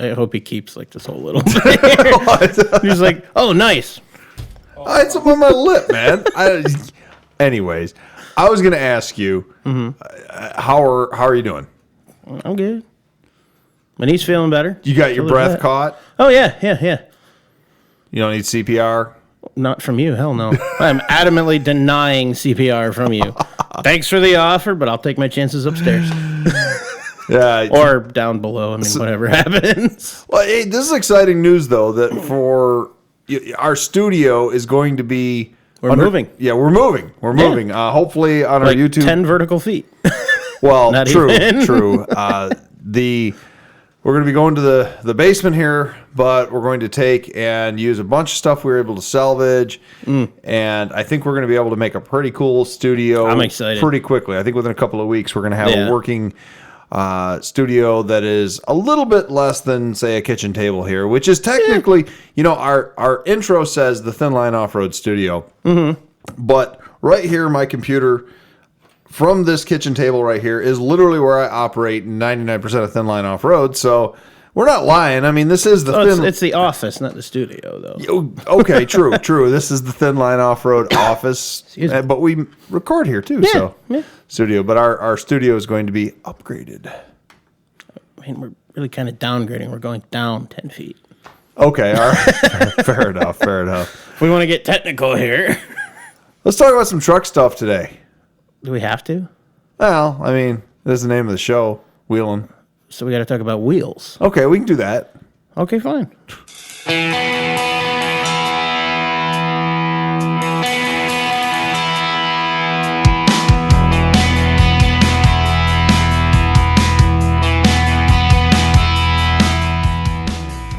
I hope he keeps like this whole little thing. He's like, oh, nice. I had something on my lip, man. Anyways, I was going to ask you, how are you doing? I'm good. My knee's feeling better. You got your breath caught? Oh, yeah. You don't need CPR? Not from you. Hell no. I'm adamantly denying CPR from you. Thanks for the offer, but I'll take my chances upstairs. Yeah. Or down below. I mean, whatever happens. Well, hey, this is exciting news, though, that for our studio is going to be... We're moving. Yeah, we're moving. We're moving. Hopefully on our YouTube... 10 vertical feet. Well, Not true. We're going to be going to the basement here, but we're going to take and use a bunch of stuff we were able to salvage, and I think we're going to be able to make a pretty cool studio. I'm excited. Pretty quickly. I think within a couple of weeks we're going to have a working studio that is a little bit less than, say, a kitchen table here, which is technically, our intro says the Thin Line Off-Road Studio, but right here, my computer... From this kitchen table right here is literally where I operate 99% of Thin Line Off-Road, so we're not lying. I mean, this is the It's the office, not the studio, though. Okay, true. This is the Thin Line Off-Road office, but we record here, too, studio. But our studio is going to be upgraded. I mean, we're really kind of downgrading. We're going down 10 feet. Okay, all right. Fair enough. If we want to get technical here. Let's talk about some truck stuff today. Do we have to? Well, I mean, that's the name of the show, Wheelin'. So we got to talk about wheels. Okay, we can do that. Okay, fine.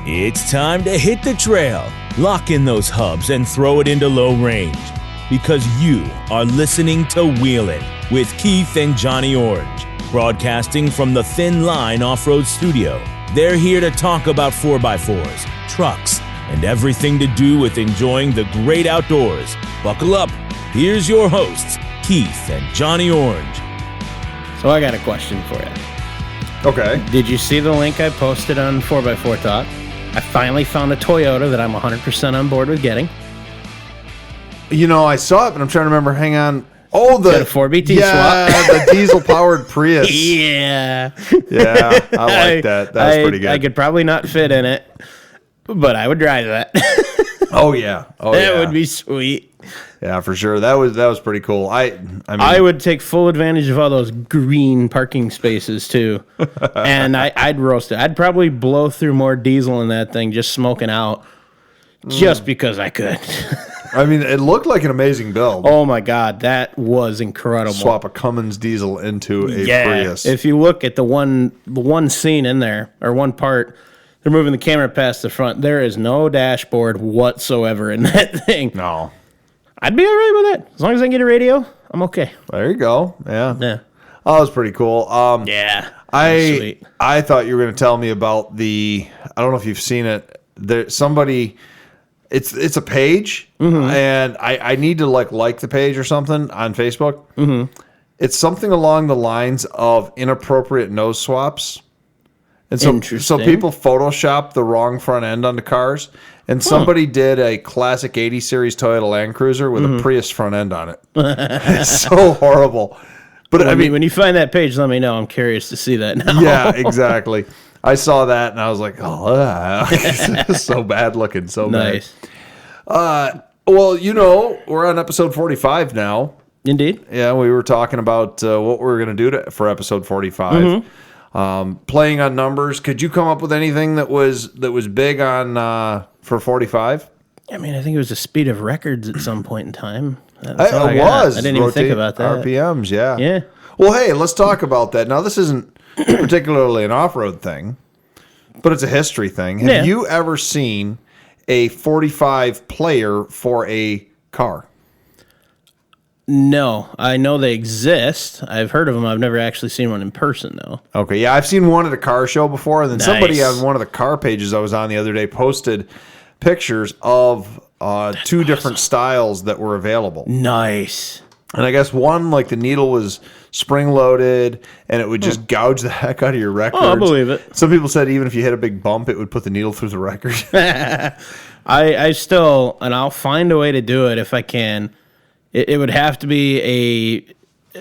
It's time to hit the trail, lock in those hubs, and throw it into low range. Because you are listening to Wheelin' with Keith and Johnny Orange, broadcasting from the Thin Line Off-Road Studio. They're here to talk about 4x4s, trucks, and everything to do with enjoying the great outdoors. Buckle up. Here's your hosts, Keith and Johnny Orange. So I got a question for you. Okay. Did you see the link I posted on 4x4 Talk? I finally found a Toyota that I'm 100% on board with getting. I saw it, but I'm trying to remember. Hang on. Oh, the 4BT swap. The diesel-powered Prius. Yeah, I like that. That was pretty good. I could probably not fit in it, but I would drive that. Oh, yeah. That would be sweet. Yeah, for sure. That was pretty cool. I mean, I would take full advantage of all those green parking spaces, too, and I'd roast it. I'd probably blow through more diesel in that thing just smoking out just because I could. I mean, it looked like an amazing build. Oh my God, that was incredible. Swap a Cummins diesel into a Prius. If you look at the one scene in there, or one part, they're moving the camera past the front. There is no dashboard whatsoever in that thing. No. I'd be all right with that. As long as I can get a radio, I'm okay. There you go. Yeah. Oh, that was pretty cool. Yeah. I thought you were going to tell me about I don't know if you've seen it. Somebody... It's a page, and I need to like the page or something on Facebook. Mm-hmm. It's something along the lines of inappropriate nose swaps, and so people Photoshop the wrong front end onto cars, and somebody did a classic '80 series Toyota Land Cruiser with a Prius front end on it. It's so horrible. But I mean, when you find that page, let me know. I'm curious to see that now. Yeah, exactly. I saw that and I was like, oh, it's so bad looking, so nice. Bad. Well, we're on episode 45 now. Indeed. Yeah, we were talking about what we were going to do for episode 45. Playing on numbers. Could you come up with anything that was big on for 45? I mean, I think it was the speed of records at some point in time. It was. I didn't even think about that. RPMs, yeah. Yeah. Well, hey, let's talk about that. Now, this isn't particularly an off-road thing, but it's a history thing. Have you ever seen a 45 player for a car? No. I know they exist. I've heard of them. I've never actually seen one in person, though. Okay, yeah, I've seen one at a car show before, and then somebody on one of the car pages I was on the other day posted pictures of two different styles that were available. Nice. And I guess one, like the needle was spring-loaded, and it would just gouge the heck out of your records. Oh, I believe it. Some people said even if you hit a big bump, it would put the needle through the record. I still, and I'll find a way to do it if I can. It would have to be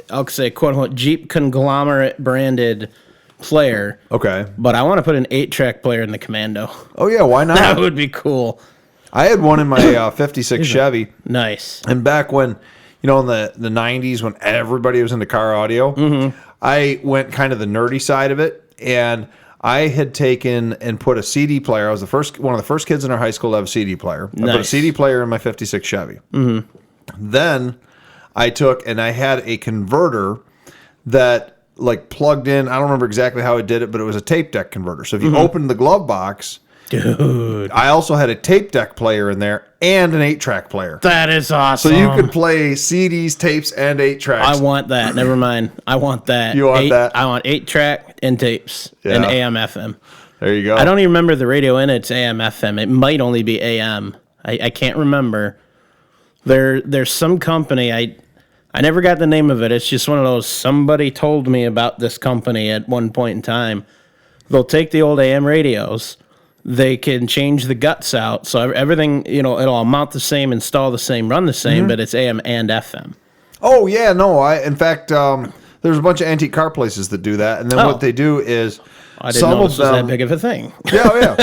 I'll say, quote-unquote, Jeep conglomerate branded player. Okay. But I want to put an 8-track player in the Commando. Oh, yeah, why not? That would be cool. I had one in my 56 Chevy. Nice. And back when, in the 90s when everybody was into car audio, I went kind of the nerdy side of it. And I had taken and put a CD player. I was one of the first kids in our high school to have a CD player. I put a CD player in my 56 Chevy. Then I took and I had a converter that plugged in. I don't remember exactly how it did it, but it was a tape deck converter. So if you opened the glove box, dude, I also had a tape deck player in there and an 8-track player. That is awesome. So you could play CDs, tapes, and 8-tracks. I want that. Never mind. I want that. You want that? I want 8-track and tapes and AM, FM. There you go. I don't even remember the radio in it's AM, FM. It might only be AM. I can't remember. There's some company, I never got the name of it. It's just one of those, somebody told me about this company at one point in time. They'll take the old AM radios, they can change the guts out, so everything, it'll mount the same, install the same, run the same, but it's AM and FM. Oh, yeah, no. In fact, there's a bunch of antique car places that do that, and then what they do is I didn't know this was that big of a thing. Yeah.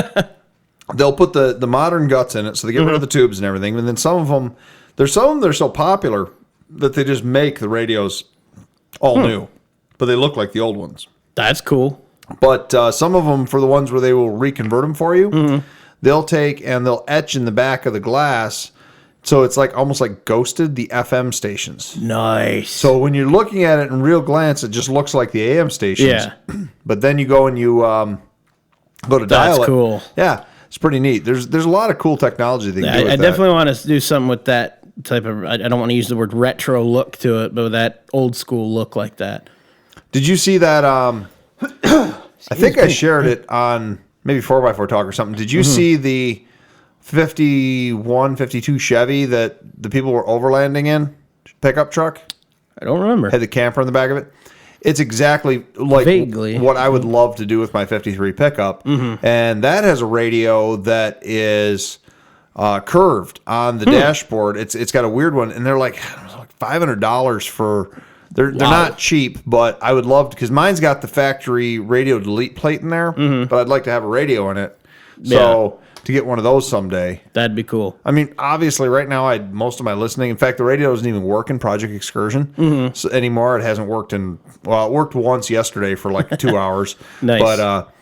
They'll put the modern guts in it, so they get rid of the tubes and everything, and then some of them, there's some that are so popular that they just make the radios all new, but they look like the old ones. That's cool. But some of them, for the ones where they will reconvert them for you, they'll take and they'll etch in the back of the glass, so it's almost like ghosted the FM stations. Nice. So when you're looking at it in real glance, it just looks like the AM stations. Yeah. But then you go and you go to dial it. That's cool. Yeah, it's pretty neat. There's a lot of cool technology they can do with I that. definitely want to do something with that type of, I don't want to use the word retro look to it, but with that old school look like that. Did you see that? I think I shared it on maybe 4x4 Talk or something. Did you see the 51, 52 Chevy that the people were overlanding in? Pickup truck? I don't remember. Had the camper in the back of it. It's exactly like Vaguely. what I would love to do with my 53 pickup. And that has a radio that is curved on the dashboard. It's got a weird one, and they're like $500 for. They're not cheap, but I would love to, because mine's got the factory radio delete plate in there, but I'd like to have a radio in it. So to get one of those someday. That'd be cool. I mean, obviously, right now, most of my listening. In fact, the radio doesn't even work in Project Excursion anymore. It hasn't worked it worked once yesterday for 2 hours. Nice. But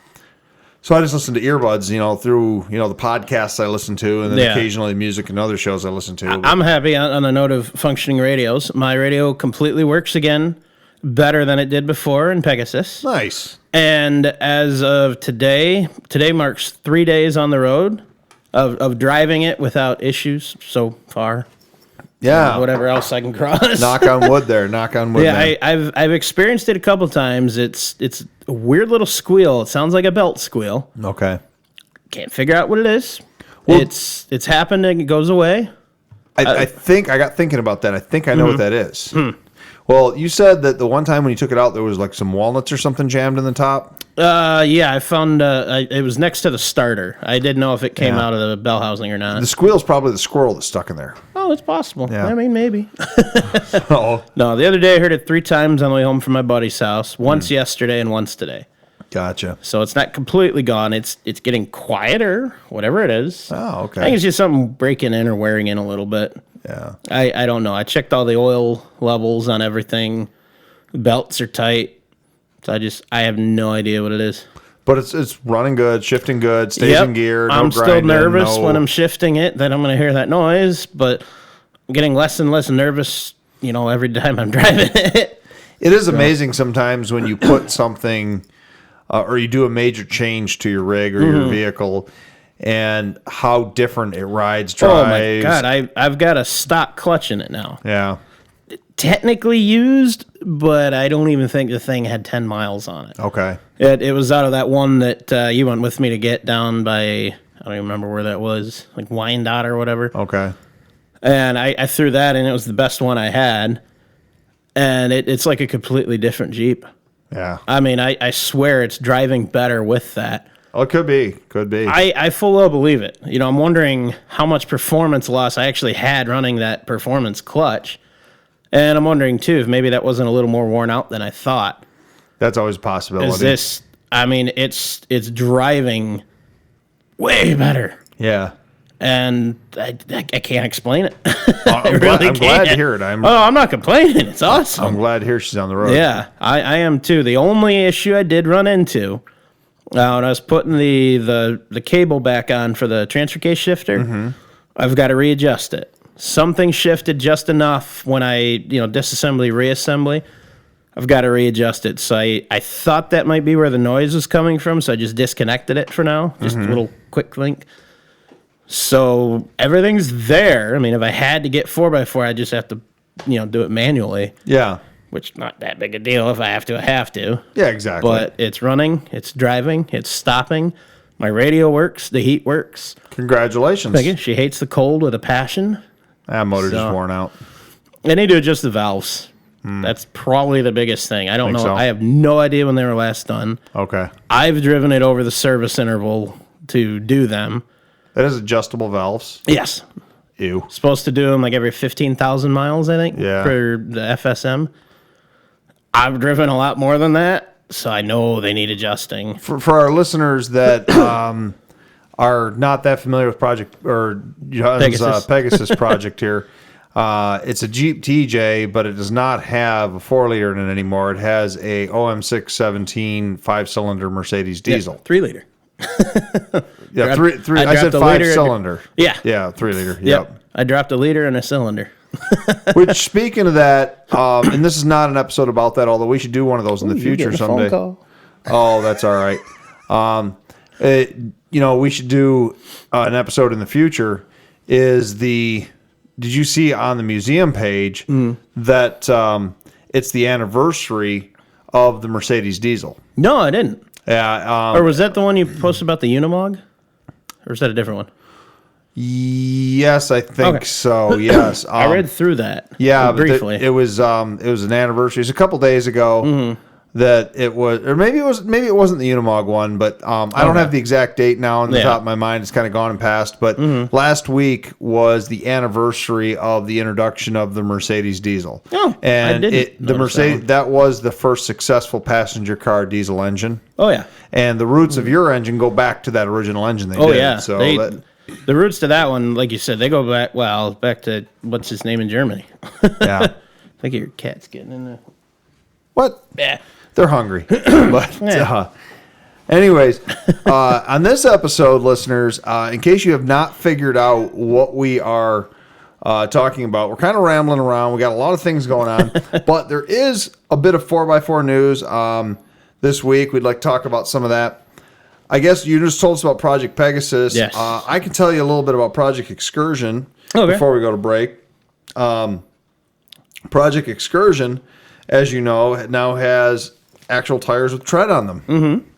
so I just listen to earbuds, through the podcasts I listen to, and then occasionally music and other shows I listen to. I'm happy on the note of functioning radios. My radio completely works again, better than it did before in Pegasus. Nice. And as of today marks 3 days on the road of driving it without issues so far. Yeah. Whatever else I can cross. Knock on wood there. Knock on wood. Yeah, I've experienced it a couple times. It's a weird little squeal. It sounds like a belt squeal. Okay. Can't figure out what it is. Well, it's happened and it goes away. I think I got thinking about that. I think I know what that is. Well, you said that the one time when you took it out, there was some walnuts or something jammed in the top. Yeah, I found it was next to the starter. I didn't know if it came out of the bell housing or not. The squeal's probably the squirrel that's stuck in there. Oh, it's possible. Yeah. I mean, maybe. Oh, No, the other day I heard it 3 times on the way home from my buddy's house. Once yesterday and once today. gotcha. So it's not completely gone. It's getting quieter, whatever it is. Oh, okay. I think it's just something breaking in or wearing in a little bit. Yeah. I don't know. I checked all the oil levels on everything. The belts are tight. So I have no idea what it is. But it's running good, shifting good, stays in gear. No I'm still grinding, nervous no... when I'm shifting it that I'm going to hear that noise, but I'm getting less and less nervous, every time I'm driving it. It is amazing sometimes when you put something or you do a major change to your rig or your vehicle and how different it rides, drives. Oh my God, I've got a stock clutch in it now. Yeah. Technically used, but I don't even think the thing had 10 miles on it. Okay. It was out of that one that you went with me to get down by, I don't even remember where that was, like Wyandotte or whatever. Okay. And I threw that in. It was the best one I had. and it's like a completely different Jeep. Yeah. I mean, I swear it's driving better with that. Oh, it could be. Could be. I full well believe it. You know, I'm wondering how much performance loss I actually had running that performance clutch. And I'm wondering, too, if maybe that wasn't a little more worn out than I thought. That's always a possibility. Is this, I mean, it's driving way better. Yeah. And I can't explain it. I'm glad to hear it. I'm not complaining. It's awesome. glad to hear she's on the road. Yeah, I am too. The only issue I did run into when I was putting the cable back on for the transfer case shifter, I've got to readjust it. Something shifted just enough when I, disassembly, reassembly. I've got to readjust it. So I thought that might be where the noise was coming from, so I just disconnected it for now. Just a little quick link. So everything's there. I mean, if I had to get 4x4, I'd just have to, do it manually. Yeah. Which not that big a deal. If I have to, I have to. Yeah, exactly. But it's running, it's driving, it's stopping. My radio works, the heat works. Congratulations. Thank you. She hates the cold with a passion. That motor just worn out. I need to adjust the valves. That's probably the biggest thing. I don't know. So? I have no idea when they were last done. Okay. I've driven it over the service interval to do them. That is adjustable valves. Yes. Ew. Supposed to do them like every 15,000 miles, I think, Yeah. for the FSM. I've driven a lot more than that, so I know they need adjusting. For our listeners that are not that familiar with Pegasus project here, it's a Jeep TJ, but it does not have a 4-liter in it anymore. It has a OM617 5-cylinder Mercedes diesel. Yeah, 3-liter. Yeah, three. I said 5-cylinder. Yeah. Yeah, 3-liter. Yep. Yep. I dropped a liter and a cylinder. Which, speaking of that, and this is not an episode about that, although we should do one of those in the future someday. Oh, that's all right. We should do an episode in the future. Did you see on the museum page that it's the anniversary of the Mercedes diesel? No, I didn't. Yeah. Or was that the one you posted about the Unimog? Or is that a different one? Yes, I think so. Yes, I read through that. Yeah, briefly. It was an anniversary. It was a couple days ago that it was, or maybe it wasn't the Unimog one, but I don't have the exact date now on the top of my mind. It's kind of gone and passed. But last week was the anniversary of the introduction of the Mercedes diesel. Oh, and I didn't the Mercedes that was the first successful passenger car diesel engine. Oh yeah, and the roots of your engine go back to that original engine they did. Yeah, so the roots to that one, like you said, they go back to what's his name in Germany. Yeah. I think your cat's getting in there. What? Yeah. They're hungry. But anyways, on this episode, listeners, in case you have not figured out what we are talking about, we're kind of rambling around. We got a lot of things going on, but there is a bit of 4x4 news this week. We'd like to talk about some of that. I guess you just told us about Project Pegasus. Yes. I can tell you a little bit about Project Excursion before we go to break. Project Excursion, as you know, now has actual tires with tread on them. Mm-hmm.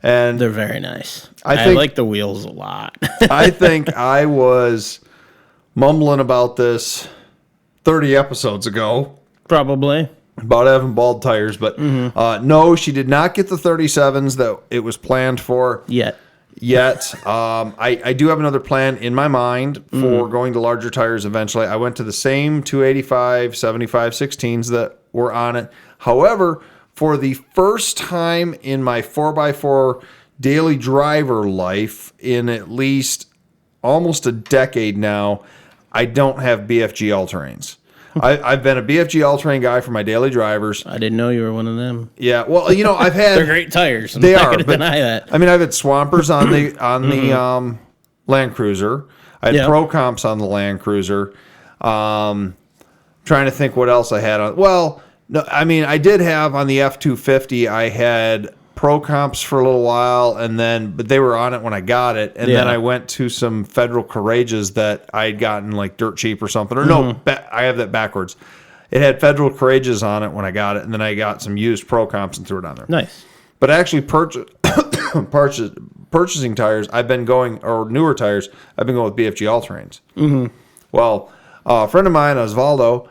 And they're very nice. I like the wheels a lot. I think I was mumbling about this 30 episodes ago. Probably. About having bald tires, but no, she did not get the 37s that it was planned for Yet. I do have another plan in my mind for going to larger tires eventually. I went to the same 285, 75, 16s that were on it. However, for the first time in my 4x4 daily driver life in at least almost a decade now, I don't have BFG all-terrains. I've been a BFG all-terrain guy for my daily drivers. I didn't know you were one of them. Yeah, well, I've had they're great tires. They are. I'm not going to deny that. I mean, I've had Swampers on the Land Cruiser. I had Pro Comps on the Land Cruiser. Trying to think what else I had on. Well, no, I mean, I did have on the F-250. I had Pro Comps for a little while, but they were on it when I got it, and then I went to some Federal Courageous that I had gotten like dirt cheap or something. Or no, I have that backwards. It had Federal Courageous on it when I got it, and then I got some used Pro Comps and threw it on there. Nice. But actually, purchasing tires, I've been going, or newer tires, I've been going with BFG all-terrains. Mm-hmm. Well, a friend of mine, Osvaldo,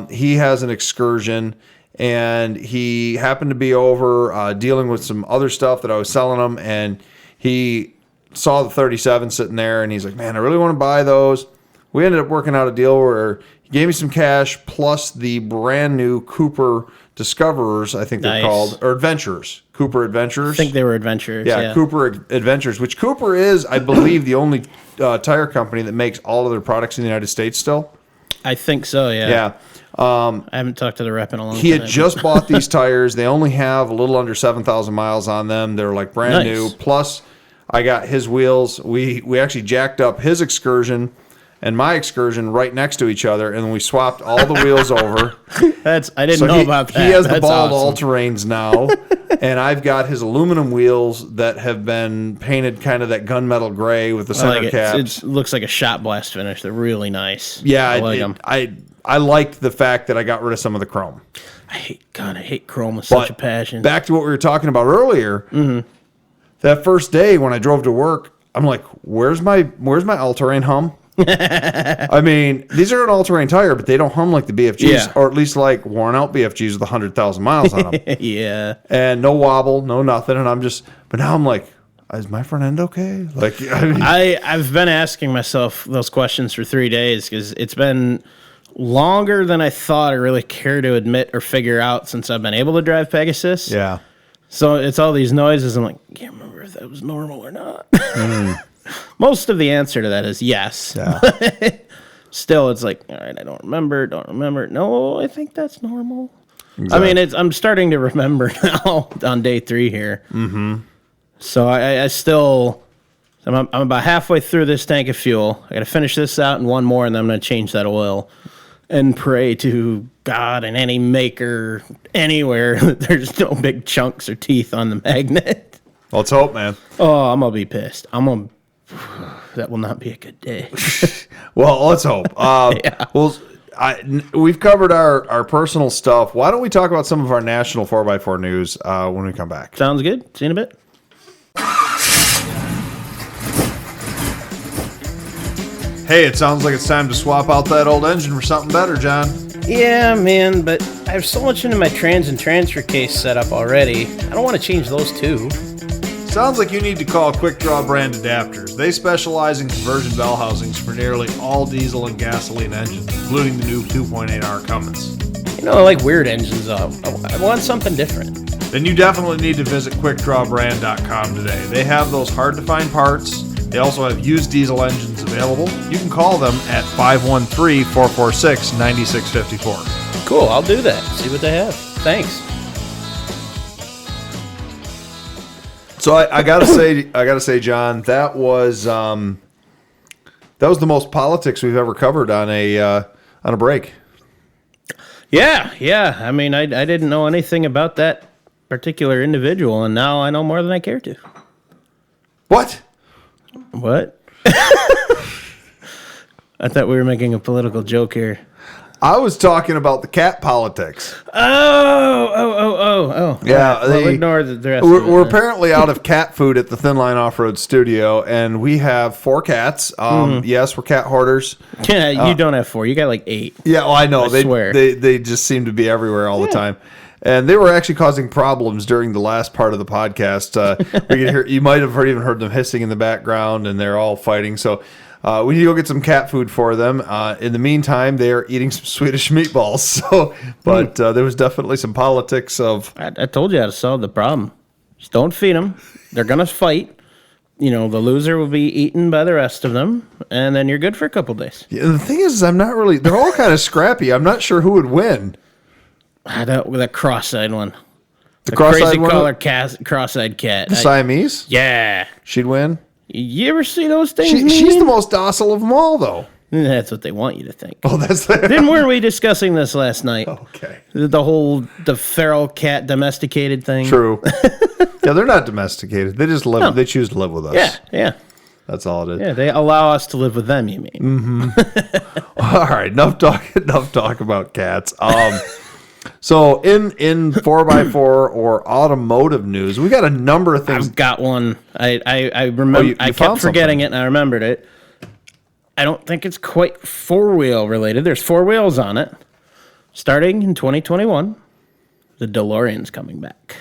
He has an excursion, and he happened to be over dealing with some other stuff that I was selling him, and he saw the 37 sitting there, and he's like, man, I really want to buy those. We ended up working out a deal where he gave me some cash plus the brand new Cooper Discoverers, I think they're called, or Adventurers. Cooper Adventurers. I think they were Adventurers. Yeah. Cooper Adventures, which Cooper is, I believe, the only tire company that makes all of their products in the United States still. I think so, yeah. Yeah. I haven't talked to the rep in a long time. He had just bought these tires. They only have a little under 7,000 miles on them. They're like brand new. Plus, I got his wheels. We actually jacked up his Excursion and my Excursion right next to each other, and we swapped all the wheels over. I didn't know about that. He has the bald all-terrains now, and I've got his aluminum wheels that have been painted kind of that gunmetal gray with the center caps. It looks like a shot blast finish. They're really nice. Yeah, I like them. I liked the fact that I got rid of some of the chrome. I hate chrome with such a passion. Back to what we were talking about earlier. Mm-hmm. That first day when I drove to work, I'm like, "Where's my all-terrain hum?" I mean, these are an all-terrain tire, but they don't hum like the BFGs, or at least like worn-out BFGs with 100,000 miles on them. Yeah, and no wobble, no nothing. And but now I'm like, is my front end okay? Like, I've been asking myself those questions for 3 days because it's been longer than I thought I really care to admit or figure out since I've been able to drive Pegasus. Yeah. So it's all these noises. I'm like, I can't remember if that was normal or not. Most of the answer to that is yes. Yeah. Still, it's like, all right, I don't remember. No, I think that's normal. Exactly. I mean, I'm starting to remember now on day 3 here. Mm-hmm. So I still, I'm about halfway through this tank of fuel. I got to finish this out and one more, and then I'm going to change that oil and pray to God and any maker anywhere that there's no big chunks or teeth on the magnet. Let's hope, man. Oh, I'm going to be pissed. That will not be a good day. Well, let's hope. Yeah. Well, we've covered our personal stuff. Why don't we talk about some of our national 4x4 news when we come back? Sounds good. See you in a bit. Hey, it sounds like it's time to swap out that old engine for something better, John. Yeah, man, but I have so much into my trans and transfer case set up already. I don't want to change those too. Sounds like you need to call Quick Draw Brand Adapters. They specialize in conversion bell housings for nearly all diesel and gasoline engines, including the new 2.8R Cummins. You know, I like weird engines. I want something different. Then you definitely need to visit QuickDrawBrand.com today. They have those hard-to-find parts. They also have used diesel engines available. You can call them at 513-446-9654. Cool, I'll do that. See what they have. Thanks. So I gotta say, John, that was the most politics we've ever covered on a break. Yeah. I mean, I didn't know anything about that particular individual, and now I know more than I care to. What? I thought we were making a political joke here. I was talking about the cat politics. Oh. Yeah. Well, ignore the rest we're apparently out of cat food at the Thin Line Off-Road Studio, and we have 4 cats. Yes, we're cat hoarders. Yeah, you don't have 4. You got like 8. Yeah, well, I know. I swear. They just seem to be everywhere all the time. And they were actually causing problems during the last part of the podcast. We could hear, you might have even heard them hissing in the background, and they're all fighting. So we need to go get some cat food for them. In the meantime, they are eating some Swedish meatballs. But there was definitely some politics of... I told you how to solve the problem. Just don't feed them. They're going to fight. You know, the loser will be eaten by the rest of them, and then you're good for a couple days. Yeah, the thing is, I'm not really... They're all kind of scrappy. I'm not sure who would win. That cross-eyed one. The cross-eyed one? Crazy color cross-eyed cat. The Siamese? Yeah. She'd win? You ever see those things? She's the most docile of them all, though. That's what they want you to think. Oh, that's Weren't we discussing this last night? Okay. The feral cat domesticated thing. True. Yeah, they're not domesticated. They just live. No. They choose to live with us. Yeah. That's all it is. Yeah, they allow us to live with them. You mean? Mm-hmm. All right. Enough talk about cats. So in 4x4 or automotive news, we got a number of things. I've got one. I remember. I kept forgetting it, and I remembered it. I don't think it's quite 4-wheel related. There's 4 wheels on it. starting in 2021, the DeLorean's coming back.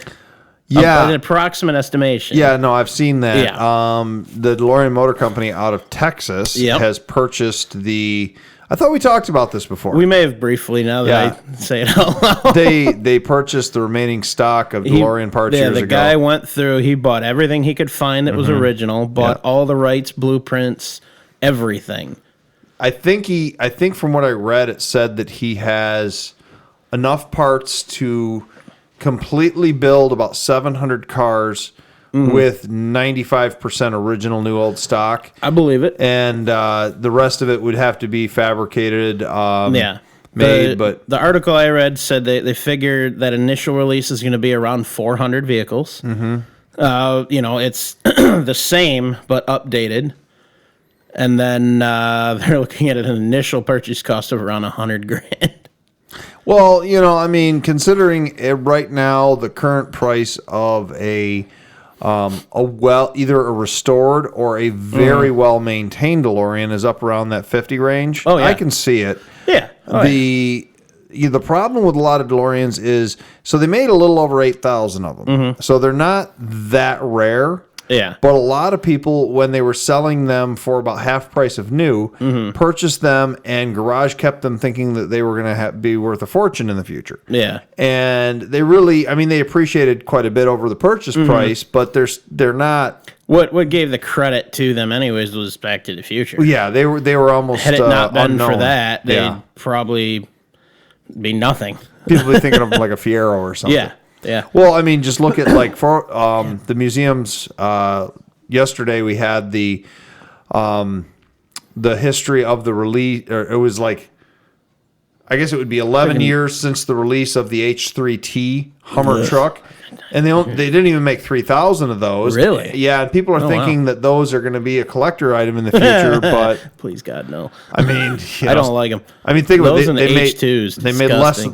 Yeah. An approximate estimation. Yeah, no, I've seen that. Yeah. The DeLorean Motor Company out of Texas has purchased I thought we talked about this before. We may have briefly, now that I say it out loud. They purchased the remaining stock of DeLorean parts years ago. The guy went through, he bought everything he could find that was original, bought all the rights, blueprints, everything. I think from what I read, it said that he has enough parts to completely build about 700 cars with 95% original new old stock. I believe it. And the rest of it would have to be fabricated, made. But the article I read said they figured that initial release is going to be around 400 vehicles. It's the same but updated. And then they're looking at an initial purchase cost of around $100,000. Well, considering right now the current price of either a restored or a very well maintained DeLorean is up around that 50 range. Oh, yeah. I can see it. Yeah. The problem with a lot of DeLoreans is, so they made a little over 8,000 of them. So they're not that rare. Yeah. But a lot of people, when they were selling them for about half price of new, purchased them, and garage kept them thinking that they were going to be worth a fortune in the future. Yeah. And they really, they appreciated quite a bit over the purchase price, but they're not. What gave the credit to them anyways was Back to the Future. Yeah, they were almost had it not been unknown. for that, they'd probably be nothing. People be thinking of like a Fiero or something. Yeah. Yeah. Well, just look at for the museums. Yesterday we had the history of the release. Or it was I guess it would be 11 years since the release of the H3T Hummer truck, and they didn't even make 3,000 of those. Really? Yeah. And people are thinking that those are going to be a collector item in the future, but please God no. I don't like them. Think about those it. They made H2s. They made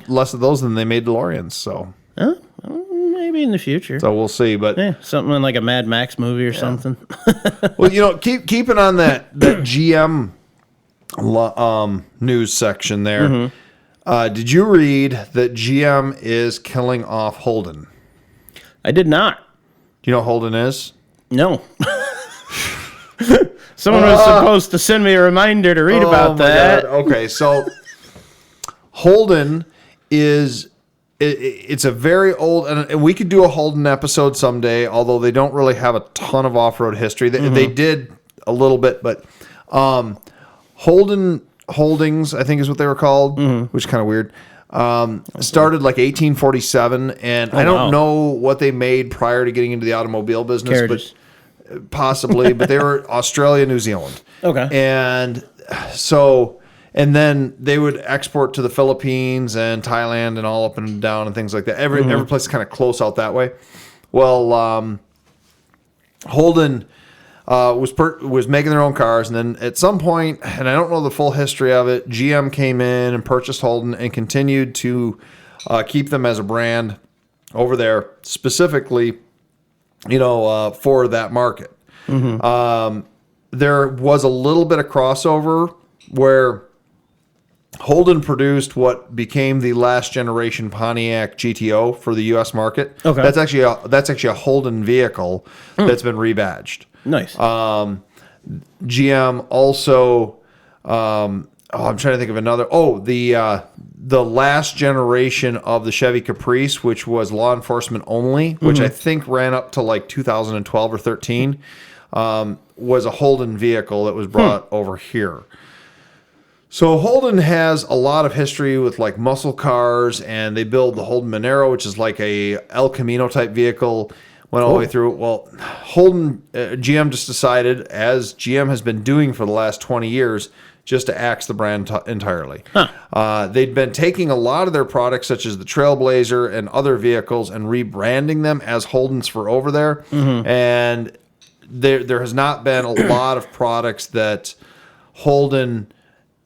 less of those than they made DeLoreans. So. Huh? Maybe in the future. So we'll see, but something like a Mad Max movie or something. Well, keeping on that GM news section there. Did you read that GM is killing off Holden? I did not. Do you know what Holden is? No. Someone was supposed to send me a reminder to read about that. God. Okay, so Holden is. It's a very old, and we could do a Holden episode someday, although they don't really have a ton of off-road history. They did a little bit, but Holden Holdings, I think is what they were called, which is kind of weird. Started 1847, and I don't know what they made prior to getting into the automobile business, Carriages. But possibly, but they were Australia, New Zealand. Okay. And so... And then they would export to the Philippines and Thailand and all up and down and things like that. Every place is kind of close out that way. Well, Holden was making their own cars, and then at some point, and I don't know the full history of it, GM came in and purchased Holden and continued to keep them as a brand over there, specifically, for that market. There was a little bit of crossover where Holden produced what became the last generation Pontiac GTO for the U.S. market. Okay, that's actually a Holden vehicle that's been rebadged. Nice. GM also. I'm trying to think of another. The last generation of the Chevy Caprice, which was law enforcement only, which I think ran up to 2012 or 13, was a Holden vehicle that was brought over here. So Holden has a lot of history with muscle cars, and they build the Holden Monero, which is like a El Camino type vehicle, went all the way through. Well, Holden, GM just decided, as GM has been doing for the last 20 years, just to axe the brand entirely. They'd been taking a lot of their products, such as the Trailblazer and other vehicles, and rebranding them as Holdens for over there. And there has not been a lot of products that Holden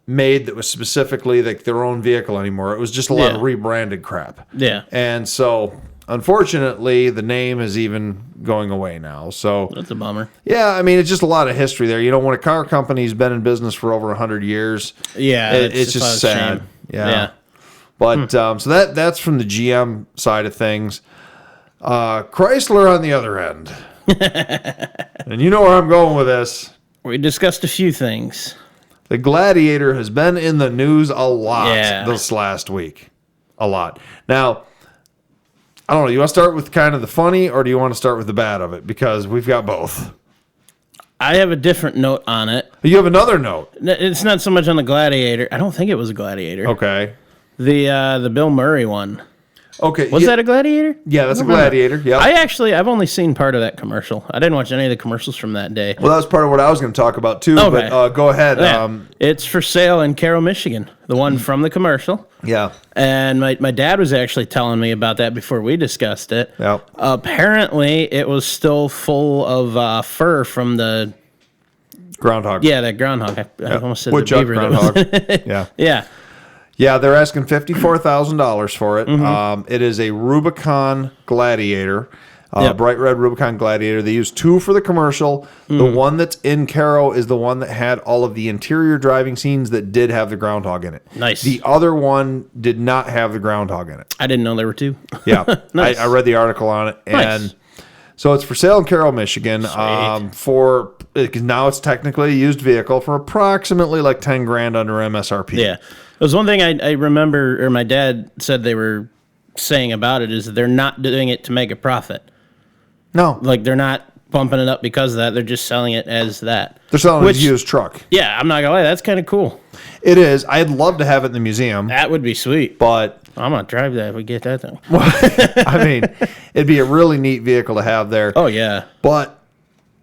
made that was specifically their own vehicle anymore. It was just a lot of rebranded crap. Yeah. And so, unfortunately, the name is even going away now. So that's a bummer. Yeah, it's just a lot of history there. When a car company's been in business for over 100 years, it's just sad. Yeah. But so that's from the GM side of things. Chrysler on the other end. And you know where I'm going with this. We discussed a few things. The Gladiator has been in the news a lot this last week. A lot. Now, I don't know. You want to start with kind of the funny, or do you want to start with the bad of it? Because we've got both. I have a different note on it. You have another note. It's not so much on the Gladiator. I don't think it was a Gladiator. Okay. The Bill Murray one. Okay. Was that a Gladiator? Yeah, that's a Gladiator. Yeah. I've only seen part of that commercial. I didn't watch any of the commercials from that day. Well, that was part of what I was going to talk about too. Okay. But go ahead. Yeah. It's for sale in Carroll, Michigan. The one from the commercial. Yeah. And my dad was actually telling me about that before we discussed it. Yeah. Apparently, it was still full of fur from the groundhog. Yeah, that groundhog. I almost said Woodchuck the beaver. groundhog. Yeah. Yeah. Yeah, they're asking $54,000 for it. It is a Rubicon Gladiator, bright red Rubicon Gladiator. They used two for the commercial. The one that's in Caro is the one that had all of the interior driving scenes that did have the groundhog in it. Nice. The other one did not have the groundhog in it. I didn't know there were two. Yeah. Nice. I read the article on it. And Nice. so it's for sale in Carroll, Michigan. Because now it's technically a used vehicle for approximately like $10,000 under MSRP. Yeah. It was one thing I remember, or my dad said they were saying about it, is that they're not doing it to make a profit. No. Like, they're not bumping it up because of that. They're just selling it as that. They're selling it as a used truck. Yeah, I'm not going to lie. That's kind of cool. It is. I'd love to have it in the museum. That would be sweet. But I'm going to drive that if we get that thing. I mean, it'd be a really neat vehicle to have there. Oh, yeah. But,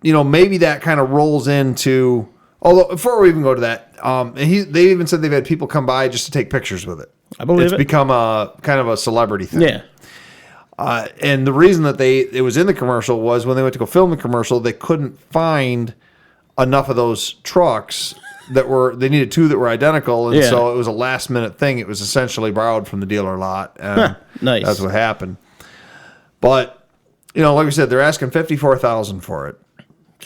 maybe that kind of rolls into... Although, before we even go to that, they even said they've had people come by just to take pictures with it. I believe it's become a kind of a celebrity thing. Yeah. And the reason that it was in the commercial was when they went to go film the commercial, they couldn't find enough of those trucks they needed two that were identical. And so it was a last minute thing. It was essentially borrowed from the dealer lot. And nice. That's what happened. But, like we said, they're asking $54,000 for it.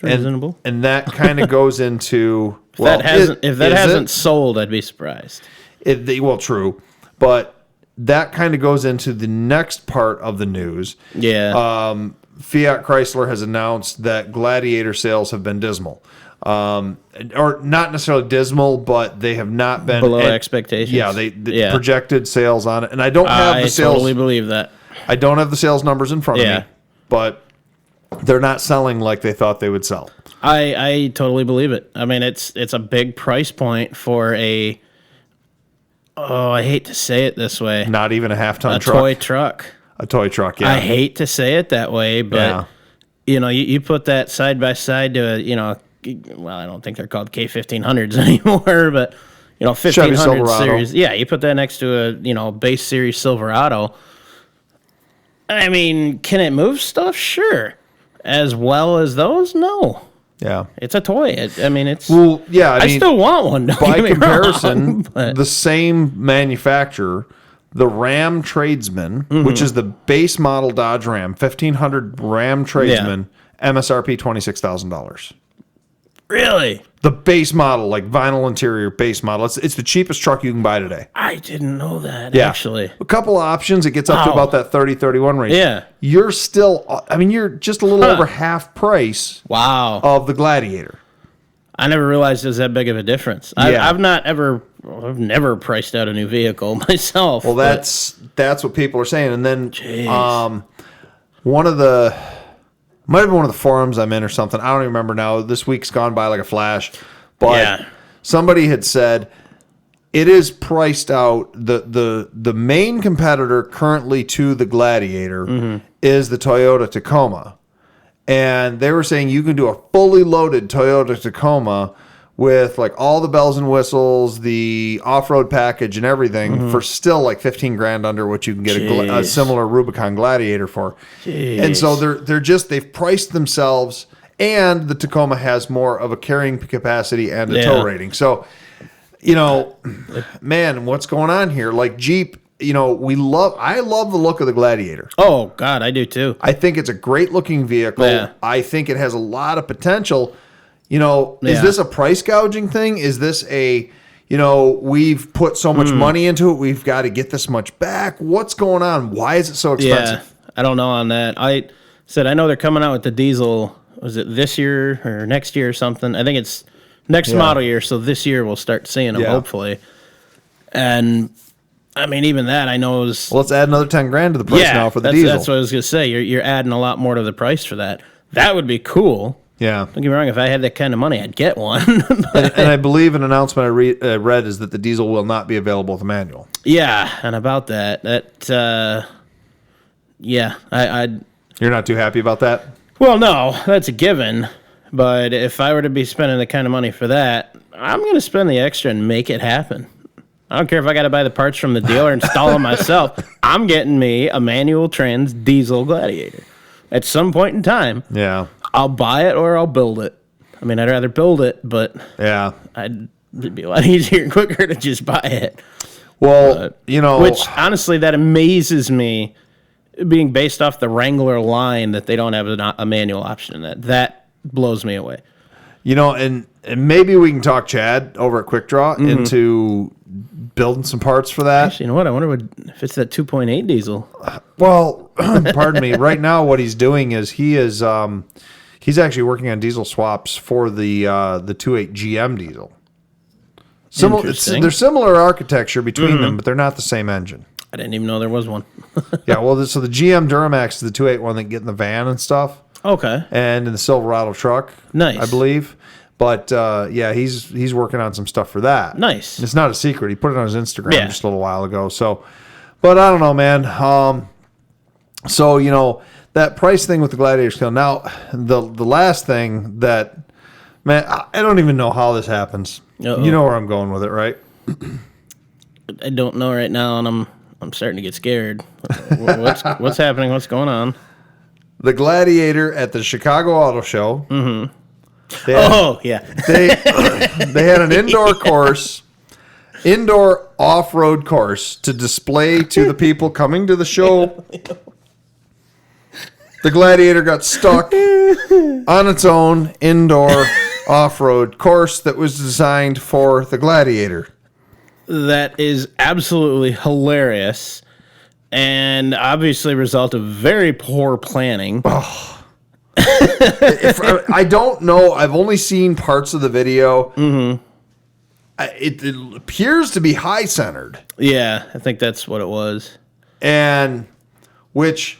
Reasonable. And that kind of goes into if that hasn't sold, I'd be surprised. True, but that kind of goes into the next part of the news. Yeah. Fiat Chrysler has announced that Gladiator sales have been dismal, or not necessarily dismal, but they have not been below expectations. Yeah, they projected sales on it, and I don't have the sales. I totally believe that. I don't have the sales numbers in front of me, but they're not selling like they thought they would sell. I totally believe it. I mean, it's a big price point for I hate to say it this way. Not even a half-ton truck. Toy truck. A toy truck, yeah. I hate to say it that way, but, you put that side by side to I don't think they're called K1500s anymore, but, 1500 series. Yeah, you put that next to a, base series Silverado. I mean, can it move stuff? Sure. As well as those? No. Yeah. It's a toy. It's... Well, yeah, I still want one. By comparison, the same manufacturer, the Ram Tradesman, which is the base model Dodge Ram, 1500 Ram Tradesman, MSRP $26,000. Really? The base model, like vinyl interior base model. It's the cheapest truck you can buy today. I didn't know that, actually. A couple of options. It gets up to about that 30-31 range. Yeah. You're still, you're just a little over half price of the Gladiator. I never realized it was that big of a difference. I've never priced out a new vehicle myself. Well, that's what people are saying. And then might have been one of the forums I'm in or something. I don't even remember now. This week's gone by like a flash. But somebody had said it is priced out. The main competitor currently to the Gladiator is the Toyota Tacoma. And they were saying you can do a fully loaded Toyota Tacoma with like all the bells and whistles, the off-road package and everything for still like $15,000 under what you can get a similar Rubicon Gladiator for. Jeez. And so they've priced themselves, and the Tacoma has more of a carrying capacity and a tow rating. So, man, what's going on here? Like Jeep, I love the look of the Gladiator. Oh God, I do too. I think it's a great looking vehicle. Yeah. I think it has a lot of potential. Is this a price gouging thing? Is this we've put so much money into it. We've got to get this much back. What's going on? Why is it so expensive? Yeah, I don't know on that. I know they're coming out with the diesel. Was it this year or next year or something? I think it's next model year. So this year we'll start seeing them hopefully. And I mean, even that I know is. Well, let's add another $10,000 to the price now for the diesel. That's what I was gonna say. You're adding a lot more to the price for that. That would be cool. Yeah. Don't get me wrong. If I had that kind of money, I'd get one. and I believe an announcement I read is that the diesel will not be available with a manual. Yeah, and about that, You're not too happy about that? Well, no, that's a given. But if I were to be spending the kind of money for that, I'm going to spend the extra and make it happen. I don't care if I got to buy the parts from the dealer and install them myself. I'm getting me a manual trans diesel Gladiator. At some point in time, I'll buy it or I'll build it. I mean, I'd rather build it, but it'd be a lot easier and quicker to just buy it. Well, which honestly, that amazes me, being based off the Wrangler line, that they don't have a manual option in that. That blows me away. And maybe we can talk Chad over at Quick Draw into building some parts for that. Actually, you know what? I wonder if it's that 2.8 diesel. Well, pardon me. Right now, what he's doing is he's actually working on diesel swaps for the 2.8 GM diesel. They're similar architecture between them, but they're not the same engine. I didn't even know there was one. Yeah, well, so the GM Duramax is the 2.8 one that get in the van and stuff. Okay. And in the Silverado truck, nice, I believe. But he's working on some stuff for that. Nice. It's not a secret. He put it on his Instagram just a little while ago. So, but I don't know, man. That price thing with the Gladiator scale. Now, the last thing that, man, I don't even know how this happens. Uh-oh. You know where I'm going with it, right? I don't know right now, and I'm starting to get scared. What's happening? What's going on? The Gladiator at the Chicago Auto Show. Mm-hmm. They had an indoor off-road course to display to the people coming to the show. The Gladiator got stuck on its own indoor off-road course that was designed for the Gladiator. That is absolutely hilarious, and obviously a result of very poor planning. Oh. I don't know. I've only seen parts of the video. Mm-hmm. It appears to be high-centered. Yeah, I think that's what it was. And which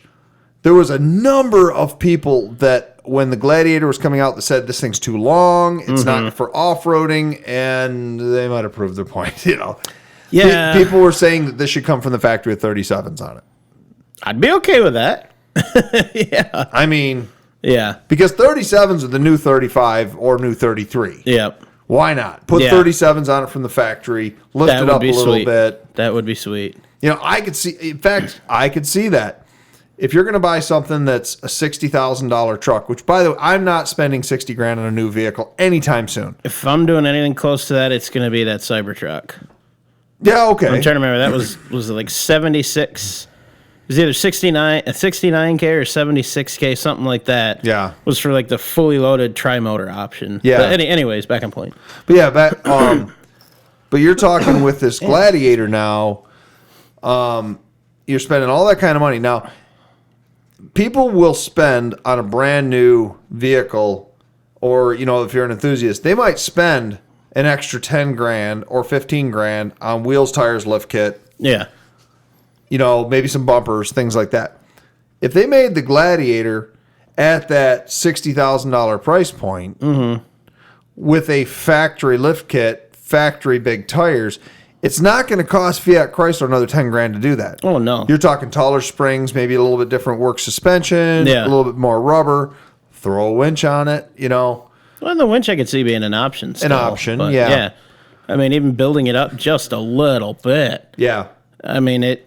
there was a number of people that when the Gladiator was coming out that said this thing's too long, it's not for off-roading, and they might have proved their point. Yeah, people were saying that this should come from the factory with 37s on it. I'd be okay with that. Yeah, I mean, yeah, because 37s are the new 35 or new 33. Yep. Why not put 37s on it from the factory, lift it up a little bit? That would be sweet. I could see. In fact, I could see that. If you're going to buy something that's a $60,000 truck, which, by the way, I'm not spending $60,000 on a new vehicle anytime soon. If I'm doing anything close to that, it's going to be that Cybertruck. Yeah, okay. I'm trying to remember. That was it like 76? It was either 69K or 76K, something like that. Yeah. Was for like the fully loaded tri-motor option. Yeah. But anyways, back on point. But yeah, but you're talking with this Gladiator now. You're spending all that kind of money now. People will spend on a brand new vehicle, or if you're an enthusiast, they might spend an extra $10,000 or $15,000 on wheels, tires, lift kit. Yeah. Maybe some bumpers, things like that. If they made the Gladiator at that $60,000 price point with a factory lift kit, factory big tires, it's not going to cost Fiat Chrysler another $10,000 to do that. Oh, no. You're talking taller springs, maybe a little bit different work suspension, a little bit more rubber, throw a winch on it, Well, the winch I could see being an option still. An option, yeah. Yeah. I mean, even building it up just a little bit. Yeah. I mean,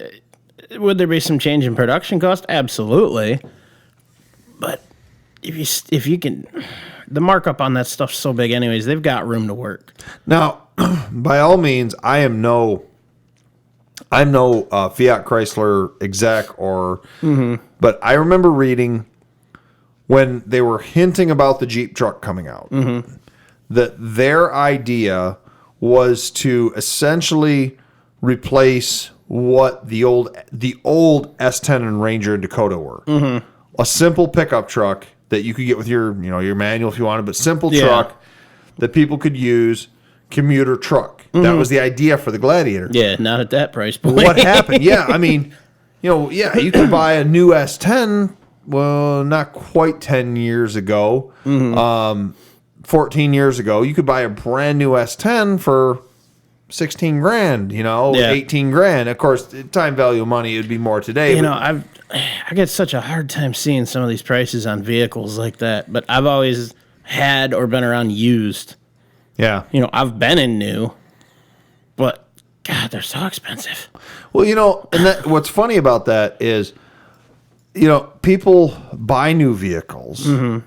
would there be some change in production cost? Absolutely. But if you can, the markup on that stuff's so big anyways, they've got room to work. Now, by all means, I'm no Fiat Chrysler exec but I remember reading when they were hinting about the Jeep truck coming out that their idea was to essentially replace what the old S10 and Ranger and Dakota were. Mm-hmm. A simple pickup truck that you could get with your manual if you wanted, but simple truck that people could use, commuter truck. Mm-hmm. That was the idea for the Gladiator. Yeah, not at that price point. What happened? Yeah, I mean, you could buy a new S10. Well, not quite 10 years ago. Mm-hmm. 14 years ago, you could buy a brand new S10 for 16 grand, 18 grand. Of course, time value of money, it'd be more today. I get such a hard time seeing some of these prices on vehicles like that, but I've always had or been around used. Yeah. I've been in new, but God, they're so expensive. Well, and what's funny about that is, people buy new vehicles. Mm-hmm.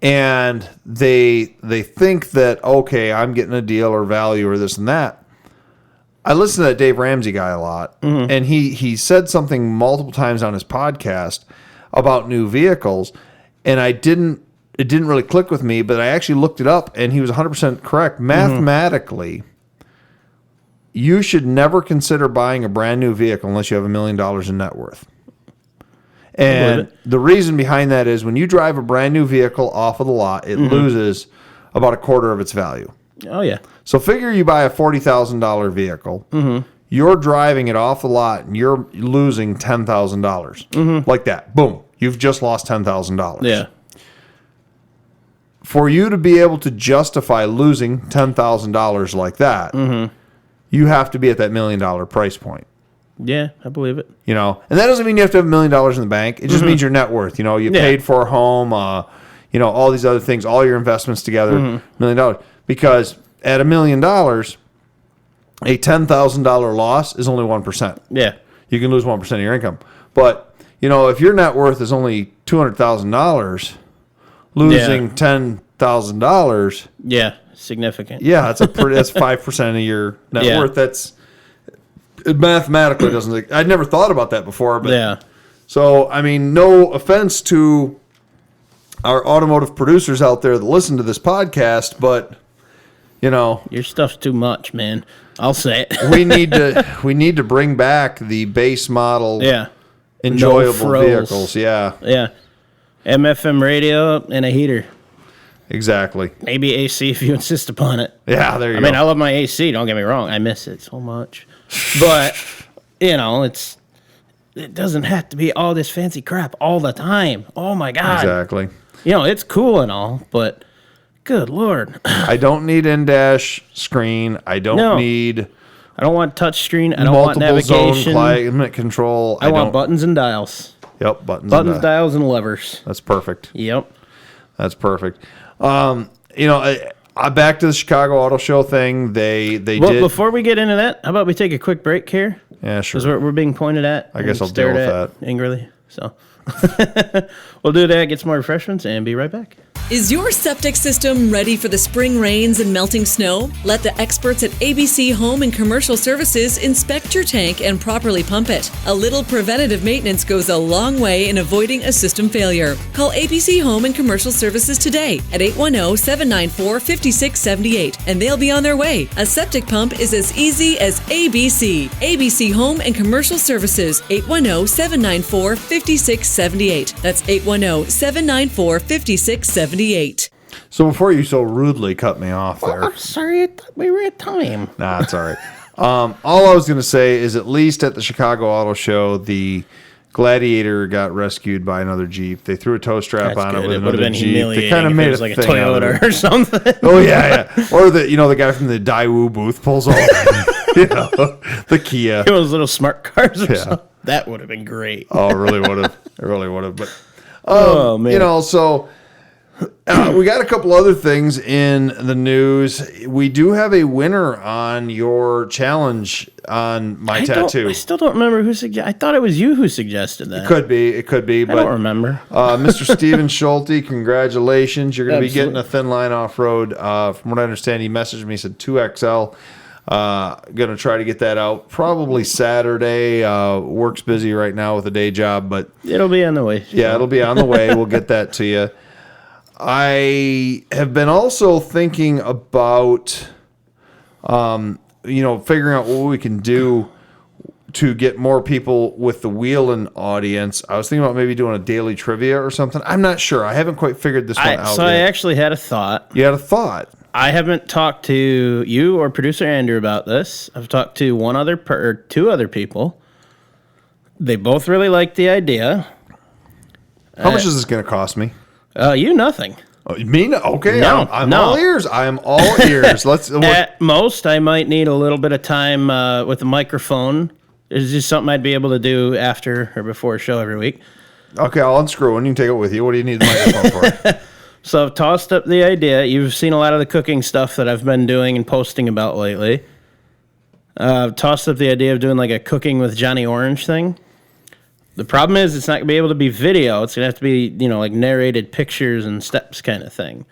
And they think that, okay, I'm getting a deal or value or this and that. I listen to that Dave Ramsey guy a lot, mm-hmm. and he said something multiple times on his podcast about new vehicles, and it didn't really click with me, but I actually looked it up, and he was 100% correct. Mathematically, you should never consider buying a brand new vehicle unless you have $1 million in net worth. And the reason behind that is when you drive a brand new vehicle off of the lot, it mm-hmm. loses about a quarter of its value. Oh, yeah. So figure you buy a $40,000 vehicle. Mm-hmm. You're driving it off the lot, and you're losing $10,000. Mm-hmm. Like that. Boom. You've just lost $10,000. Yeah. For you to be able to justify losing $10,000 like that, mm-hmm. you have to be at that $1 million price point. Yeah, I believe it. And that doesn't mean you have to have $1 million in the bank. It just mm-hmm. means your net worth. You paid for a home, all these other things, all your investments together, mm-hmm. $1 million. Because at $1 million, a $10,000 loss is only 1%. Yeah. You can lose 1% of your income. But, if your net worth is only $200,000, losing $10,000. Yeah, significant. Yeah, that's 5% of your net worth. It mathematically doesn't. I'd never thought about that before, but yeah. So no offense to our automotive producers out there that listen to this podcast, but your stuff's too much, man. I'll say it. we need to bring back the base model, enjoyable vehicles. Yeah, yeah. MFM radio and a heater. Exactly. Maybe AC if you insist upon it. Yeah, there you go. I mean, I love my AC. Don't get me wrong. I miss it so much. But, it doesn't have to be all this fancy crap all the time. Oh, my God. Exactly. It's cool and all, but good Lord. I don't need in-dash screen. I don't want touch screen. I don't want navigation. Multiple zone climate control. I want buttons and dials. Yep, buttons, dials, and levers. That's perfect. Yep. That's perfect. Back to the Chicago Auto Show thing. They did. Before we get into that, how about we take a quick break here? Yeah, sure. Because we're being pointed at. I guess I'll deal with that angrily. So we'll do that, get some more refreshments, and be right back. Is your septic system ready for the spring rains and melting snow? Let the experts at ABC Home and Commercial Services inspect your tank and properly pump it. A little preventative maintenance goes a long way in avoiding a system failure. Call ABC Home and Commercial Services today at 810-794-5678 and they'll be on their way. A septic pump is as easy as ABC. ABC Home and Commercial Services, 810-794-5678. That's 810-794-5678. So before you so rudely cut me off there. I'm sorry, I thought we were at time. Nah, it's all right. All I was going to say is at least at the Chicago Auto Show, the Gladiator got rescued by another Jeep. They threw a tow strap on it with another Jeep. They kind of made like a Toyota or something. Oh, yeah. Or the guy from the Daewoo booth pulls over. The Kia. Those little smart cars or something. That would have been great. Oh, it really would have. It really would have. But, man. So we got a couple other things in the news. We do have a winner on your challenge on my tattoo. I still don't remember who suggested. I thought it was you who suggested that. It could be. But I don't remember. Mr. Steven Schulte, congratulations. You're going to be getting a thin line off-road. From what I understand, he messaged me, said 2XL. Going to try to get that out probably Saturday. Work's busy right now with a day job, but it'll be on the way. Yeah, it'll be on the way. We'll get that to you. I have been also thinking about Figuring out what we can do to get more people with the Wheelin' audience. I was thinking about maybe doing a daily trivia or something. I'm not sure. I haven't quite figured this one out So yet. I actually had a thought. You had a thought? I haven't talked to you or producer Andrew about this. I've talked to two other people. They both really like the idea. How much is this going to cost me? Nothing. Oh, me? Okay, No, I'm no. all ears. I am all ears. At most, I might need a little bit of time with the microphone. It's just something I'd be able to do after or before a show every week. Okay, I'll unscrew one. You can take it with you. What do you need the microphone for? So I've tossed up the idea. You've seen a lot of the cooking stuff that I've been doing and posting about lately. I've tossed up the idea of doing like a cooking with Johnny Orange thing. The problem is it's not going to be able to be video. It's going to have to be, like narrated pictures and steps kind of thing.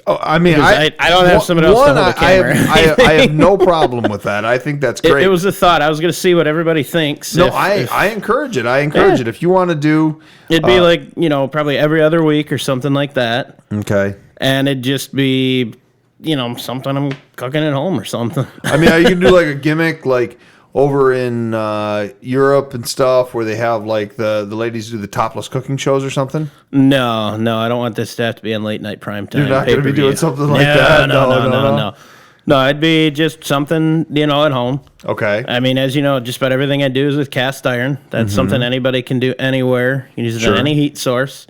Oh, I mean, I don't have someone else to hold the camera. I have no problem with that. I think that's great. It was a thought. I was going to see what everybody thinks. No, I encourage it. I encourage it. If you want to do... It'd be like, probably every other week or something like that. Okay. And it'd just be, something I'm cooking at home or something. I mean, you can do like a gimmick like over in Europe and stuff where they have like the ladies do the topless cooking shows or something. No, I don't want this to have to be on late night prime time. You're not going to be doing something like that? No. No, it'd be just something, at home. Okay. I mean, as you know, just about everything I do is with cast iron. That's something anybody can do anywhere. You can use it on any heat source.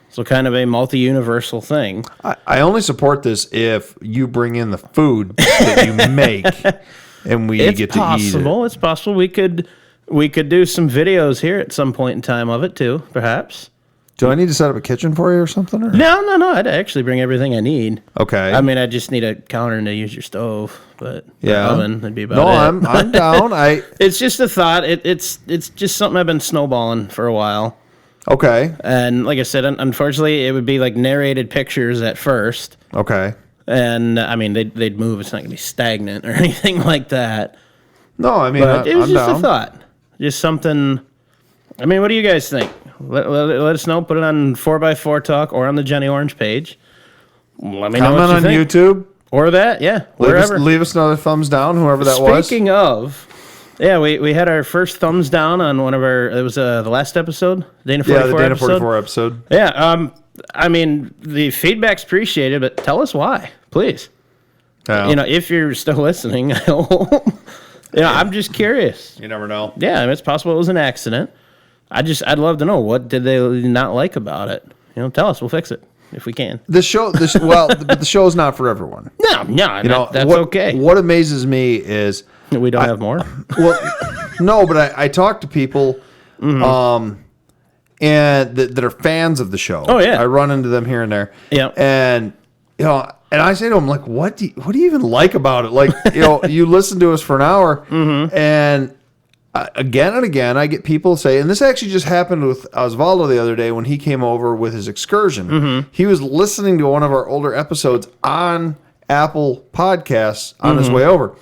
So kind of a multi-universal thing. I only support this if you bring in the food that you make and we get to eat it. It's possible. We could do some videos here at some point in time of it too, perhaps. Do I need to set up a kitchen for you or something? Or? No. I'd actually bring everything I need. Okay. I mean, I just need a counter and to use your stove, but oven would be about it. No, I'm down. It's just a thought. It's just something I've been snowballing for a while. Okay. And like I said, unfortunately, it would be like narrated pictures at first. Okay. And I mean, they'd move. It's not gonna be stagnant or anything like that. No, I mean, But it was I'm just down. a thought, just something. I mean, what do you guys think? Let us know. Put it on 4x4 Talk or on the Johnny Orange page. Let me know what you Comment on think. YouTube. Or that, yeah, wherever. Leave us another thumbs down, whoever that was. Speaking of, yeah, we had our first thumbs down on one of our. It was the last episode, Dana 44 the Dana episode. 44 episode. Yeah, I mean, the feedback's appreciated, but tell us why, please. Yeah. If you're still listening, I hope. I'm just curious. You never know. Yeah, I mean, it's possible it was an accident. I'd love to know, what did they not like about it? Tell us. We'll fix it if we can. But the show is not for everyone. No, that's okay. What amazes me is We don't have more. well, no, but I talk to people, and that are fans of the show. Oh, yeah. I run into them here and there. Yeah. And and I say to them, like, what do you even like about it? Like, you listen to us for an hour, and again and again, I get people say, and this actually just happened with Osvaldo the other day when he came over with his excursion. He was listening to one of our older episodes on Apple Podcasts on his way over.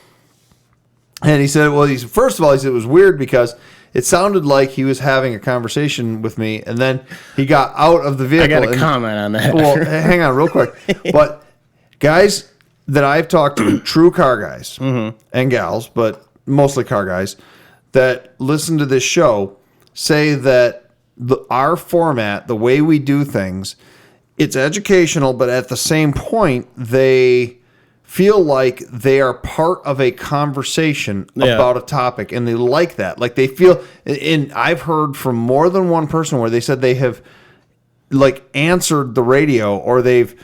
And he said, first of all, it was weird because it sounded like he was having a conversation with me, and then he got out of the vehicle. I got to comment on that. Well, hang on real quick. But guys that I've talked to, true car guys and gals, but mostly car guys, that listen to this show say that our format, the way we do things, it's educational, but at the same point, they feel like they are part of a conversation about a topic, and they like that. Like they feel, and I've heard from more than one person where they said they have like answered the radio, or they've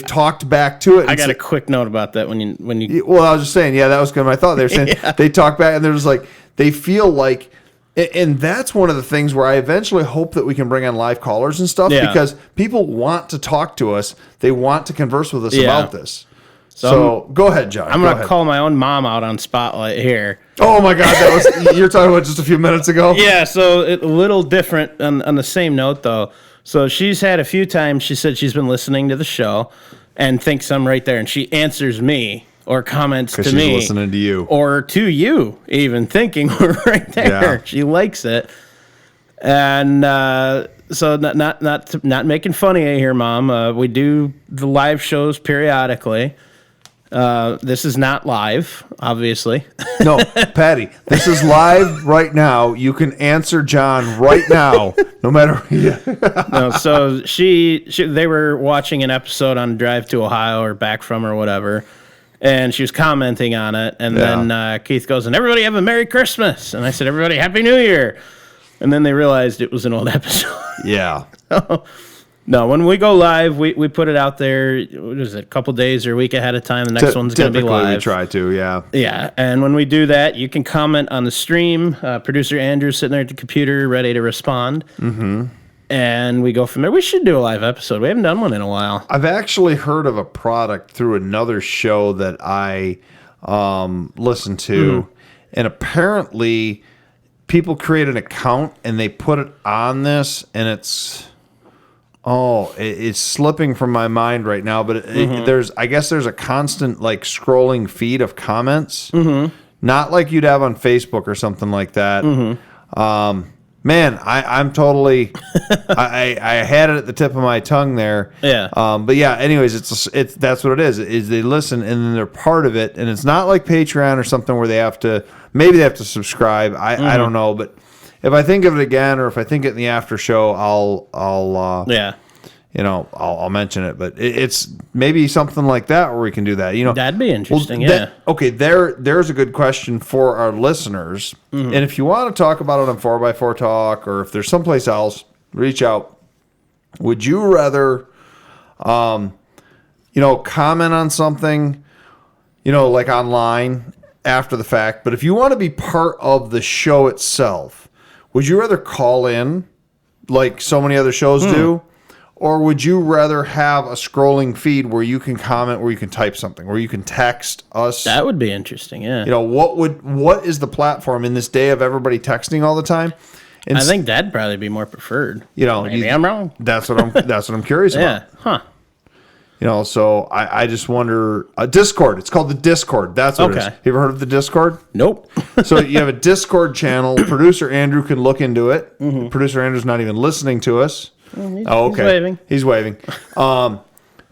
talked back to it. I got a quick note about that when you. Well, I was just saying, that was good. I thought they were saying they talk back, and they're just like, they feel like, and that's one of the things where I eventually hope that we can bring on live callers and stuff, because people want to talk to us. They want to converse with us about this. So go ahead, John. I'm going to call my own mom out on Spotlight here. Oh my God, you're talking about just a few minutes ago? Yeah, so a little different on the same note though. So she's had a few times, she said she's been listening to the show and thinks I'm right there, and she answers me or comments to me. Because she's listening to you. Or to you, even thinking we're right there. Yeah. She likes it. And so not making fun of you here, Mom. We do the live shows periodically. This is not live, obviously. No, Patty, this is live right now. You can answer John right now, no matter. No, so they were watching an episode on Drive to Ohio or back from or whatever, and she was commenting on it. And then Keith goes, "And everybody have a Merry Christmas." And I said, "Everybody Happy New Year." And then they realized it was an old episode. Yeah. No, when we go live, we put it out there, what is it, a couple days or a week ahead of time. The next one's going to be live. We try to, yeah. Yeah, and when we do that, you can comment on the stream. Producer Andrew's sitting there at the computer ready to respond. Mm-hmm. And we go from there. We should do a live episode. We haven't done one in a while. I've actually heard of a product through another show that I listen to, and apparently people create an account and they put it on this, and it's slipping from my mind right now, but I guess there's a constant like scrolling feed of comments, not like you'd have on Facebook or something like that. Man, I'm totally, I had it at the tip of my tongue there. Yeah. But yeah, anyways, it's that's what it is they listen and then they're part of it, and it's not like Patreon or something where they have to subscribe. I don't know, but if I think of it again, or if I think it in the after show, I'll mention it. But it's maybe something like that where we can do that. That'd be interesting. Okay, there's a good question for our listeners. And if you want to talk about it on 4x4 Talk, or if there's someplace else, reach out. Would you rather, comment on something, like online after the fact? But if you want to be part of the show itself, would you rather call in like so many other shows do? Or would you rather have a scrolling feed where you can comment, where you can type something, where you can text us? That would be interesting, yeah. What is the platform in this day of everybody texting all the time? And I think that'd probably be more preferred. Maybe I'm wrong. That's what I'm curious about. Yeah. Huh. So I just wonder. Discord. It's called the Discord. That's what it is. You ever heard of the Discord? Nope. So you have a Discord channel. Producer Andrew can look into it. Producer Andrew's not even listening to us. Okay. He's waving.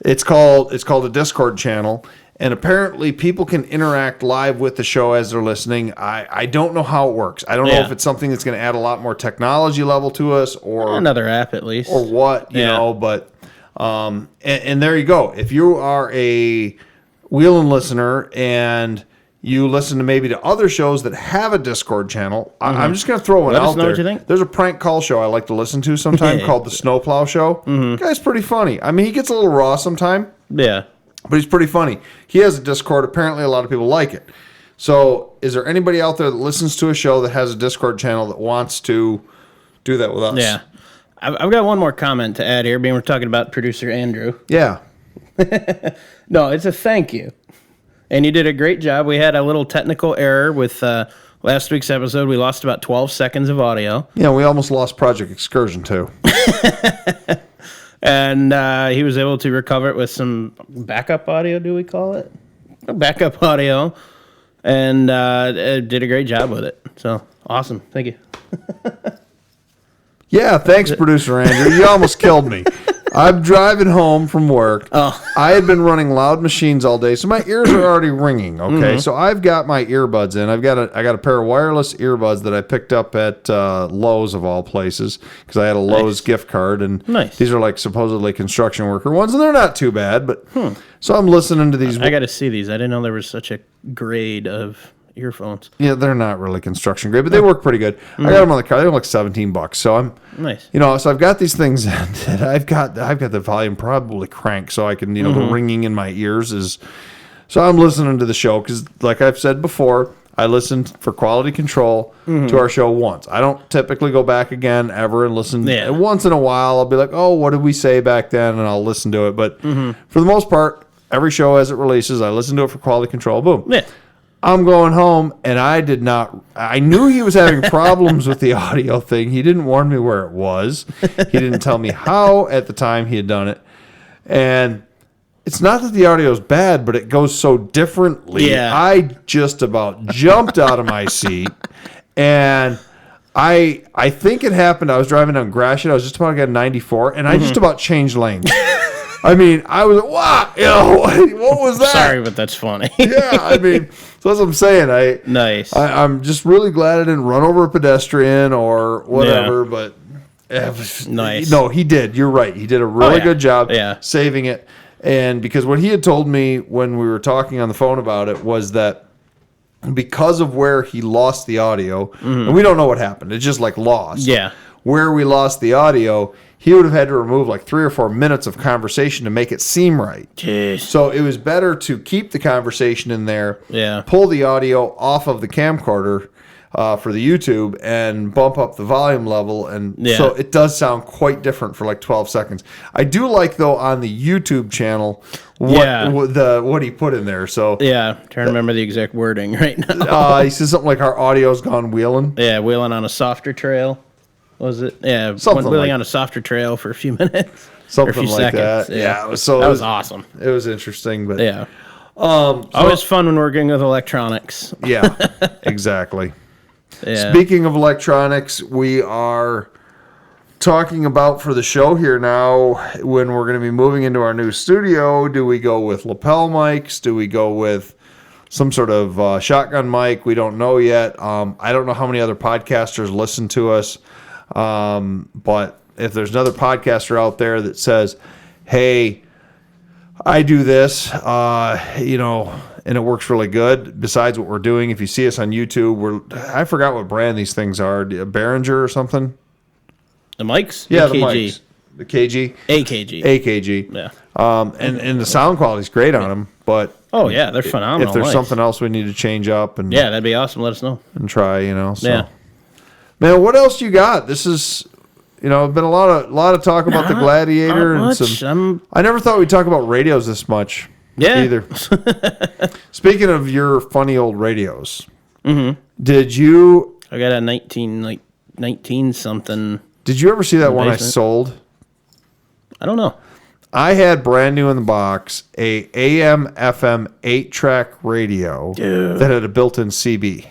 It's called a Discord channel, and apparently people can interact live with the show as they're listening. I don't know how it works. I don't know if it's something that's going to add a lot more technology level to us, or another app at least, or what, you know. But and there you go. If you are a Wheelin' listener and you listen to other shows that have a Discord channel, I'm just going to throw one out there. What you think? There's a prank call show I like to listen to sometimes called The Snowplow Show. The guy's pretty funny. I mean, he gets a little raw sometime. Yeah. But he's pretty funny. He has a Discord. Apparently, a lot of people like it. So is there anybody out there that listens to a show that has a Discord channel that wants to do that with us? Yeah. I've got one more comment to add here, being we're talking about producer Andrew. Yeah. No, it's a thank you. And you did a great job. We had a little technical error with last week's episode. We lost about 12 seconds of audio. Yeah, we almost lost Project Excursion, too. And he was able to recover it with some backup audio, do we call it? Backup audio. And did a great job with it. So, awesome. Thank you. Yeah, thanks, Producer Andrew. You almost killed me. I'm driving home from work. I had been running loud machines all day, so my ears are already ringing. Okay, so I've got my earbuds in. I got a pair of wireless earbuds that I picked up at Lowe's of all places, because I had a Lowe's gift card, and these are like supposedly construction worker ones, and they're not too bad. But so I'm listening to these. I got to see these. I didn't know there was such a grade of earphones. Yeah, they're not really construction grade, but they work pretty good. I got them on the car. They were like $17, so I'm nice. So I've got these things, and I've got the volume probably cranked so I can, the ringing in my ears is. So I'm listening to the show because, like I've said before, I listened for quality control to our show once. I don't typically go back again ever and listen. Once in a while, I'll be like, oh, what did we say back then? And I'll listen to it. But for the most part, every show as it releases, I listen to it for quality control. Boom. Yeah. I'm going home, and I knew he was having problems with the audio thing. He didn't warn me where it was. He didn't tell me how at the time he had done it. And it's not that the audio is bad, but it goes so differently. Yeah. I just about jumped out of my seat, and I think it happened. I was driving down Gratiot. I was just about to get 94, and I just about changed lanes. I mean, I was like, wow, what was that? Sorry, but that's funny. Yeah, I mean, so that's what I'm saying. Nice. I'm just really glad I didn't run over a pedestrian or whatever, but Nice. No, he did. You're right. He did a really good job saving it. And because what he had told me when we were talking on the phone about it was that because of where he lost the audio, and we don't know what happened. It's just like lost. Yeah. Where we lost the audio, he would have had to remove like 3 or 4 minutes of conversation to make it seem right. Jeez. So it was better to keep the conversation in there, pull the audio off of the camcorder for the YouTube, and bump up the volume level. And so it does sound quite different for like 12 seconds. I do like, though, on the YouTube channel, what he put in there. So trying to remember the exact wording right now. He says something like our audio's gone wheeling. Yeah, wheeling on a softer trail. Was it? Yeah, something wheeling like, on a softer trail for a few minutes. Something or a few like seconds. that. Yeah. That was awesome. It was interesting, but yeah. Always fun when working with electronics. Yeah, exactly. Yeah. Speaking of electronics, we are talking about for the show here now when we're going to be moving into our new studio. Do we go with lapel mics? Do we go with some sort of shotgun mic? We don't know yet. I don't know how many other podcasters listen to us, but if there's another podcaster out there that says, hey, I do this, and it works really good. Besides what we're doing, if you see us on YouTube, I forgot what brand these things are. Behringer or something? The mics? Yeah, AKG. the mics. The KG? AKG. AKG. Yeah. And the sound quality's great on them, but they're phenomenal. If there's mics. something else we need to change up and that'd be awesome. Let us know. And try, So. Yeah. Man, what else you got? This is been a lot of talk about the Gladiator not and much. some. I never thought we'd talk about radios this much. Yeah. Either. Speaking of your funny old radios, did you? I got a 19 something. Did you ever see that one I basement. sold? I don't know. I had brand new in the box a AM/FM 8-track radio that had a built-in CB.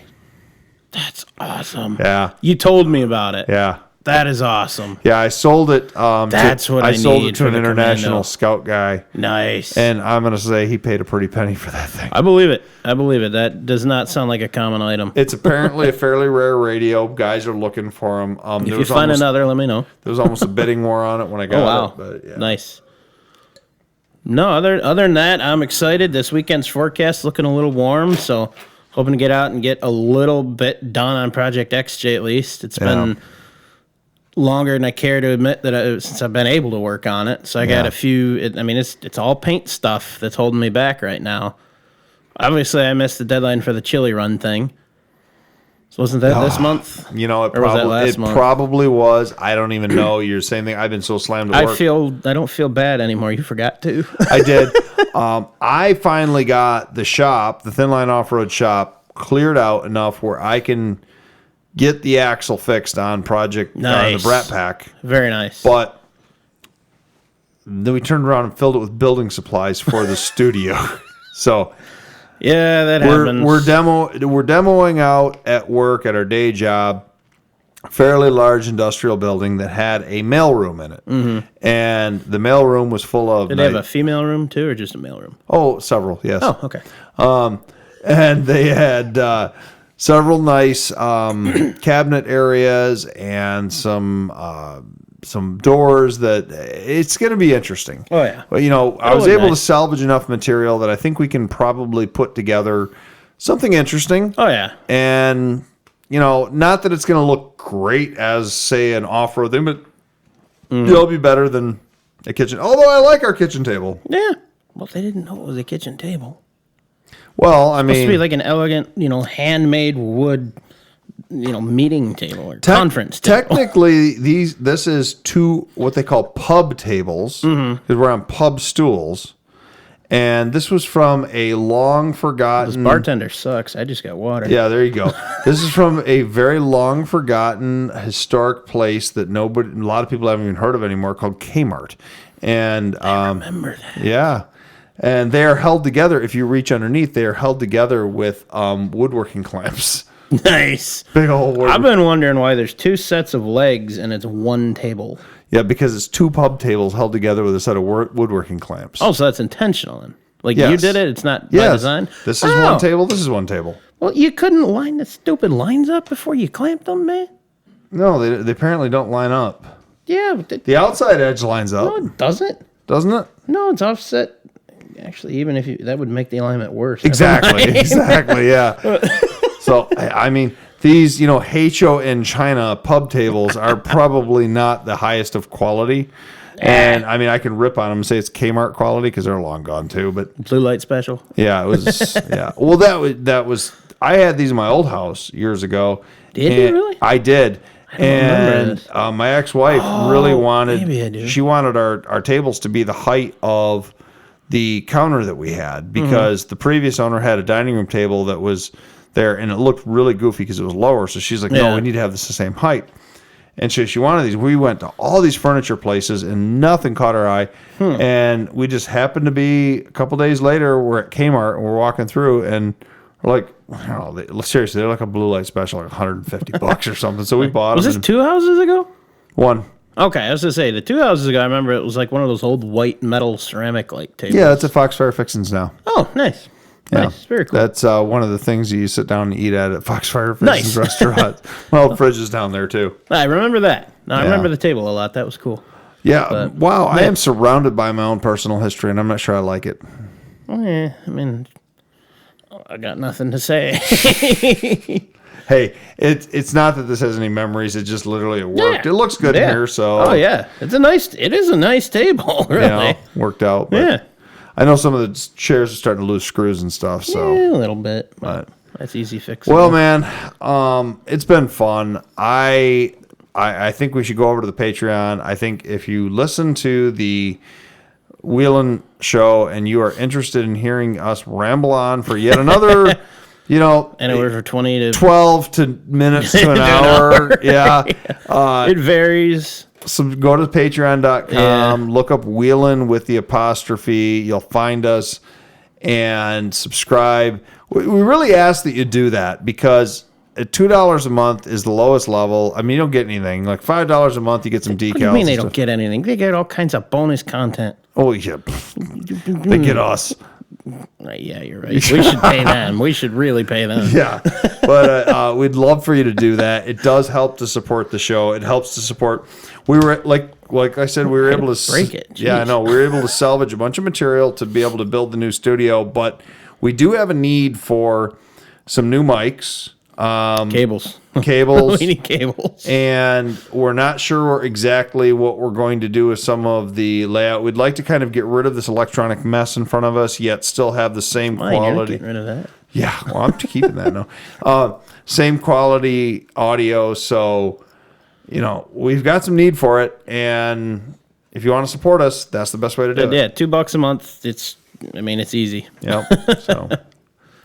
That's awesome. Yeah. You told me about it. Yeah. That is awesome. Yeah, I sold it. That's what I sold need it to for an the international Commando. scout guy. Nice. And I'm going to say he paid a pretty penny for that thing. I believe it. That does not sound like a common item. It's apparently a fairly rare radio. Guys are looking for them. If you find another, let me know. There was almost a bidding war on it when I got it. But yeah. Nice. No, other than that, I'm excited. This weekend's forecast looking a little warm, so hoping to get out and get a little bit done on Project XJ at least. It's been longer than I care to admit since I've been able to work on it. So I got a few. It's all paint stuff that's holding me back right now. Obviously, I missed the deadline for the chili run thing. So wasn't that this month? It probably was. I don't even know. You're the same thing. I've been so slammed to work. I don't feel bad anymore. You forgot to. I did. I finally got the shop, the Thin Line Off-Road shop, cleared out enough where I can get the axle fixed on Project the Brat Pack. Very nice. But then we turned around and filled it with building supplies for the studio. So yeah, that happens. We're demoing out at work at our day job, a fairly large industrial building that had a mailroom in it, and the mailroom was full of. Did they have a female room too, or just a male room? Oh, several. Yes. Oh, okay. And they had several nice cabinet areas and some doors that it's going to be interesting. Oh, yeah. But, I was able to salvage enough material that I think we can probably put together something interesting. Oh, yeah. And, not that it's going to look great as, say, an off-road thing, but it'll be better than a kitchen. Although I like our kitchen table. Yeah. Well, they didn't know it was a kitchen table. Well, I mean. It's supposed to be like an elegant, handmade wood meeting table or conference table. Technically, this is two what they call pub tables because we're on pub stools, and this was from a long forgotten. This bartender sucks. I just got water. Yeah, there you go. This is from a very long forgotten historic place that a lot of people haven't even heard of anymore, called Kmart, and I remember that. Yeah. And they are held together. If you reach underneath, they are held together with woodworking clamps. Nice. Big old wood. I've been wondering why there's 2 sets of legs and it's one table. Yeah, because it's 2 pub tables held together with a set of woodworking clamps. Oh, so that's intentional then. Like Yes. you did it, it's not by design? This is one table, this is one table. Well, you couldn't line the stupid lines up before you clamped them, man? No, they apparently don't line up. Yeah, but The outside edge lines up, no, it doesn't. doesn't it? No, it's offset. Actually, even if you, that would make the alignment worse. Exactly, exactly, yeah. So, I mean, these, HO in China pub tables are probably not the highest of quality. And, I mean, I can rip on them and say it's Kmart quality because they're long gone, too. But Blue light special. yeah, it was, yeah. Well, that was, I had these in my old house years ago. Did you really? I did. remember this. My ex-wife really wanted, maybe I do. she wanted our tables to be the height of the counter that we had because the previous owner had a dining room table that was there and it looked really goofy because it was lower. So she's like, no, we need to have this the same height. And so she wanted these. We went to all these furniture places and nothing caught our eye. And we just happened to be a couple days later, we're at Kmart and we're walking through and we're like, seriously, they're like a blue light special, like $150 or something. So we bought Was them. this 2 houses ago? One. Okay, I was going to say, the 2 houses ago, I remember it was like one of those old white metal ceramic like tables. Yeah, that's at Foxfire Fixins now. Oh, nice. Yeah. Nice. Very cool. That's one of the things you sit down and eat at Foxfire Fixins Nice. restaurant. Well, fridge is down there too. I remember that. No, I Yeah. remember the table a lot. That was cool. Yeah. Wow. I am surrounded by my own personal history, and I'm not sure I like it. Well, yeah, I mean, I got nothing to say. Hey, it's not that this has any memories. It just literally it worked. Yeah. It looks good Yeah. here, so Oh, yeah. It is a nice table, really. worked out. But Yeah. I know some of the chairs are starting to lose screws and stuff. So, Yeah, a little bit. but That's easy fix. well, man, it's been fun. I think we should go over to the Patreon. I think if you listen to the Wheelin' show and you are interested in hearing us ramble on for yet another, anywhere from 20 to 12 minutes to an hour. Yeah. it varies. So go to patreon.com, look up Wheelin' with the apostrophe. You'll find us and subscribe. We really ask that you do that because at $2 a month is the lowest level. I mean, you don't get anything. Like $5 a month, you get some decals. What do you mean they and don't stuff. get anything? They get all kinds of bonus content. Oh, yeah. They get us. Yeah, you're right. We should pay them. We should really pay them. Yeah. But we'd love for you to do that. It does help to support the show. It helps to support. We were, like I said, we were able to break it. Yeah, I Jeez. know. We were able to salvage a bunch of material to be able to build the new studio, but we do have a need for some new mics. Cables. Cables. We need cables. And we're not sure exactly what we're going to do with some of the layout. We'd like to kind of get rid of this electronic mess in front of us, yet still have the same Fine, you're quality. getting rid of that. Yeah, well, I'm keeping that now. Same quality audio. So, we've got some need for it. And if you want to support us, that's the best way to do it. Yeah, $2 a month. It's easy. Yep. So,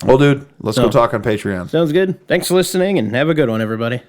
well, dude, let's go talk on Patreon. Sounds good. Thanks for listening and have a good one, everybody.